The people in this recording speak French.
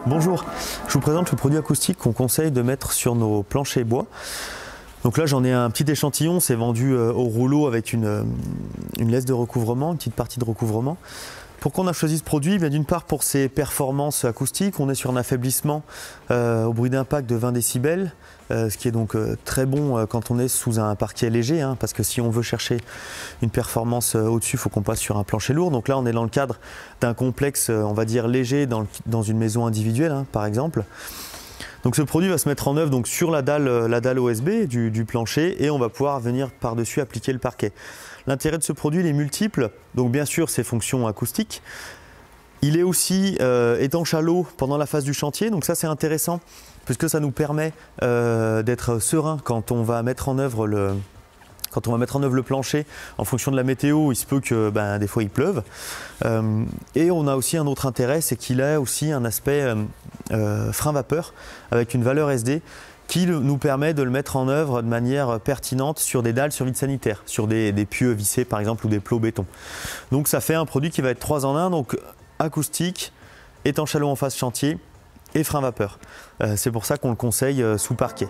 Bonjour, je vous présente le produit acoustique qu'on conseille de mettre sur nos planchers bois. Donc là j'en ai un petit échantillon, c'est vendu au rouleau avec une laisse de recouvrement, une petite partie de recouvrement. Pourquoi on a choisi ce produit? D'une part pour ses performances acoustiques, on est sur un affaiblissement au bruit d'impact de 20 décibels, ce qui est donc très bon quand on est sous un parquet léger, parce que si on veut chercher une performance au-dessus, il faut qu'on passe sur un plancher lourd. Donc là on est dans le cadre d'un complexe, on va dire léger, dans une maison individuelle par exemple. Donc ce produit va se mettre en œuvre donc, sur la dalle OSB du plancher et on va pouvoir venir par-dessus appliquer le parquet. L'intérêt de ce produit il est multiple, donc bien sûr ses fonctions acoustiques. Il est aussi étanche à l'eau pendant la phase du chantier, donc ça c'est intéressant puisque ça nous permet d'être serein quand on va mettre en œuvre le plancher. En fonction de la météo, il se peut que des fois il pleuve. Et on a aussi un autre intérêt, c'est qu'il a aussi un aspect frein vapeur avec une valeur SD qui nous permet de le mettre en œuvre de manière pertinente sur des dalles sur vide sanitaire, sur des pieux vissés par exemple ou des plots béton. Donc ça fait un produit qui va être 3 en 1, donc acoustique, étanche à l'eau en phase chantier et frein vapeur. C'est pour ça qu'on le conseille sous parquet.